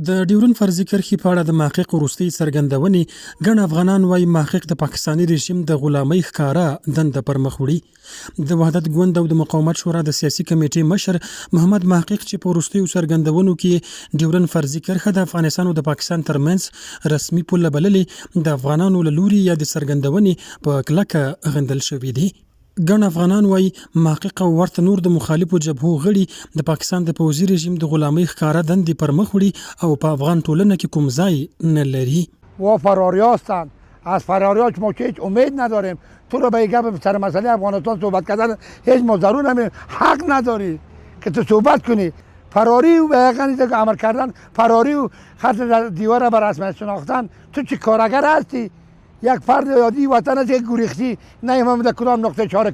د ډیورن فرضي کرښې په اړه د محقق وروستۍ څرګندونې ګڼ افغانان وایي محقق د پاکستاني رژیم د غلامۍ ښکاره دنده پر مخ وړي. د وحدت ګوند او د مقاومت شورا د سیاسي کمیټې مشر محمد محقق چې په وروستیو څرګندونو کې ډیورن فرضي کرښه د افغانستان او د پاکستان ترمنځ رسمي پوله بللې، د افغانانو له لوري یا د څرګندونې په کلکه غندل شوي دي. ګڼ افغانان وایي محقق او ورته نور د مخالفو جبهو غړي د پاکستان د پوځي رژیم د غلامۍ ښکاره دندې پر مخ وړي او په افغان ټولنه کې کوم ځای نه لري. و فراری هستند. از فراری ما که هیچ امید نداریم. تو رو به یک گپ سر مسئله افغانستان صحبت کردن هیچ ما ضرور نمیم. حق نداری که تو صحبت کنی. فراری و به حقیقت عمل کردن، فراری و خط دیوار بر رسمیت شناختن، تو چه کارگر هستی؟ یک فرد یادی وطن از یک گریختی، نه من در کدام نقطه چهار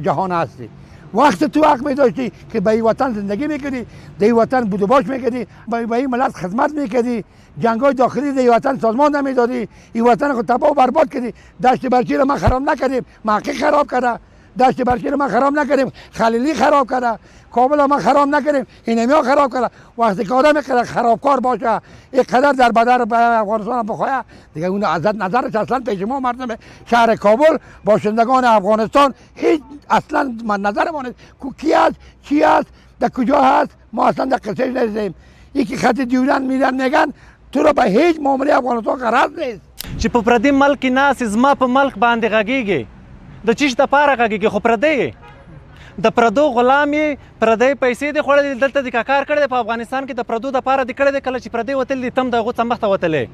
جهان هستی. وقت تو حق می داشتی که به این وطن زندگی میکردی، در این وطن بود و باش میکردی، به این ملت خدمت میکردی، جنگای داخلی در این وطن سازمان نمیدادی، این وطن خود تباه و برباد کردی. دشت برچی رو ما خراب نکردیم، محقق خراب کرده. دشت برچی رو ما خراب نکردیم، خلیلی خراب کرده. کابل ما خراب نکردیم، اینمیا خراب کرده. وقتی که آدم خرابکار باشه، اینقدر در بدر افغانستان بخواه، دیگه اون ازت نظرش اصلا پیش ما مردم شهر کابل باشندگان افغانستان هیچ اصلا نظر ما نیست. کی است، چی است، در کجا هست، ما اصلا در قصهش نیستیم. یکی خط دیورن میرن میگن تو رو به هیچ معامله افغانستان غرض نیست. چې په پردي ملک کې ناست زما په ملک باندې غږیږي، د چیش د پاره غږیږي، خو پردی د پردو غلام یې، پردی پیسې دې خوړلې، دلته دې کار کړی دی په افغانستان کې، د پردو دپاره دې کړی دی. کله چې پردی وتلی دي تم د هغو څه مخته وتلی،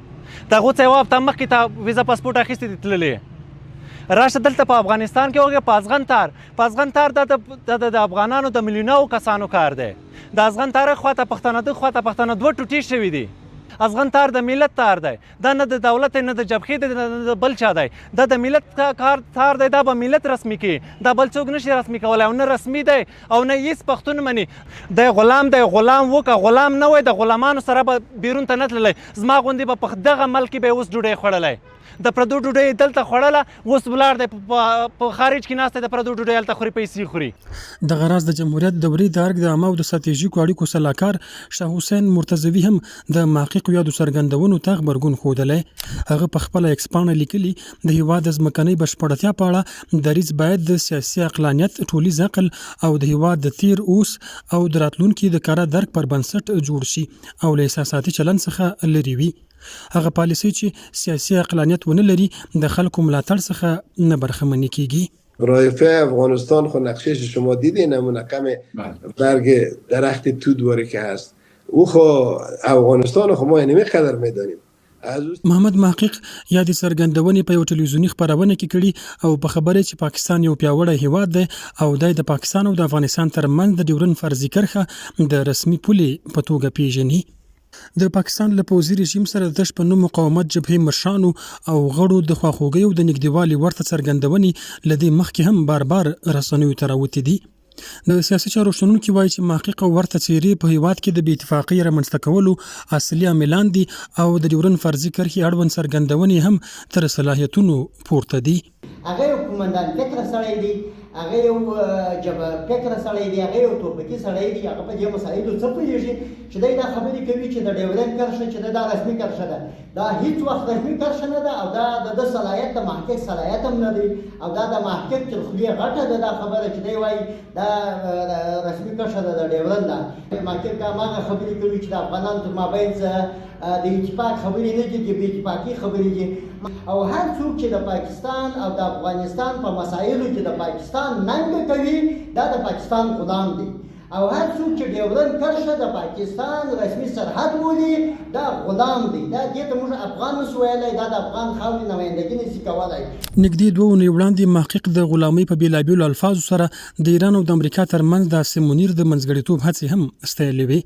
د هغو څه یوه هفته مخکې ته ویزه پاسپورټ اخیستې دي تللی. راشه دلته په افغانستان کې وګوره په ازغن تار دا د افغانانو د میلیونو کسانو کار دی. د ازغن تار خواته پښتانه ده، خواته پښتانه دوه ټوټې شوي دي. ازغن تار د ملت تار دی، دا نه د دولت نه د جبهې دی نه د بل چا دی، دا د ملت کار تار دی، دا به ملت رسمي کړي، دا بل څوک نشي رسمي کولی، او نه رسمي دی او نه هیڅ پښتون مني. دی غلام دی، غلام وکه غلام نه وای د غلامانو سره به بیرون ته نه تللی. زما غوندې به په دغه ملک کې به اوس ډوډۍ خوړلی، د پردو ډوډۍ دلته خوړله، اوس ولاړ دی په خارج کې ناست دی، د پردو ډوډۍ هلته خوري، پیسې خوري. دغه راز د جمهوریت دورې د ارګ د عامه او د ستراتیژیکو اړیکو سلاکار شاه حسین مرتضوي هم د محقق یادو څرګندونو ته غبرګون ښودلی. هغه په خپله ایکس پاڼه لیکلي د هېواد د ځمکنۍ بشپړتیا په اړه دریځ باید د سیاسي عقلانیت، ټولیز عقل او د هېواد د تیر، اوس او د راتلونکي د کره درک پر بنسټ جوړ شي او له احساساتي چلند څخه لرې وي. هغه پالیسي چې سیاسي عقلانیت ونه لري د خلکو ملاتړ څخه نه برخمنې کیږي. رایفه افغانستان خود نقشش شما دیدی، نمونه کم برگ درخت تودواری که هست، او خو افغانستان خو ما اینمی قدر میدانیم. محمد محقق یا د څرګندونې په یو ټلویزیوني خپرونه کې کړي او په خبره چې پاکستان یو پیاوړی هیواد دی او د پاکستان او د افغانستان ترمنځ د ډیورن فرضي کرښه د رسمي پولې په توګه پیژني. د پاکستان له پوځي رژیم سره د په نوم مقاومت جبهې مشرانو او غړو د خواخوږۍ او د نږدېوالي ورته څرګندونې له دې مخکې هم بار رسنیو ته راوتې دي. د سیاسي چارو شنونکي وایي چې محقق او ورته څیرې په هیواد کې د بې اتفاقۍ رامنځته کولو اصلي عاملان دي او د ډیورن فرضي کرښې اړوند څرګندونې هم تر صلاحیتونو پورته دي. هغه یو کومندان فکر سړی دی، هغه یو جبه فکر سړی دی، هغه یو توپکي سړی دی، هغه په دې مسایلو څه پوهېږي چې دی دا خبرې کوي چې د ډیورن کرښه چې دا رسمي کرښه ده، دا هیڅ وخت رسمي کرښه نه ده او دا د صلاحیت د محقق صلاحیت هم نه دی او دا د محقق تر خولې غټه ده دا خبره چې دی وایي دا رسمي کرښه ده د ډیورن ده. محقق هماغه خبرې کوي چې د افغانانو تر مابین څه د اتفاق خبرې نه دي، د بې اتفاقي خبرې دي. او هر څوک چې د پاکستان او د افغانستان په مسایلو کې د پاکستان ننګه کوي دا د پاکستان غلام دی، او هر څوک چې ډیورن کرښه د پاکستان رسمي سرحد بولي دا غلام دی. دا دې ته موږ افغان نشو ویلی، دا د افغان خاورې نمایندګي نشي کولی. نږدې 2 اونۍ وړاندې محقق د غلامۍ په بېلابېلو الفاظو سره د ایران او د امریکا ترمنځ د آسم منیر د منځګړیتوب هڅې هم ستایلې وې.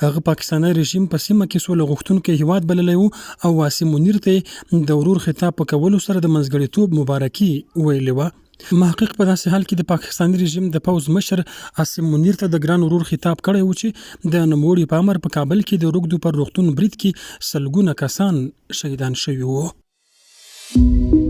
هغه پاکستاني رژیم په سیمه کې سوله غوښتونکی هیواد بللی و او آسم منیر ته د ورور خطاب په کولو سره د منځګړیتوب مبارکي ویلې وه. محقق په داسې حال کې د پاکستاني رژیم د پوځ مشر آسم منیر ته د ګران ورور خطاب کړی و چې د نوموړي په امر په کابل کې د روږدو پر روغتون برید کې سلګونه کسان شهیدان شوي وو.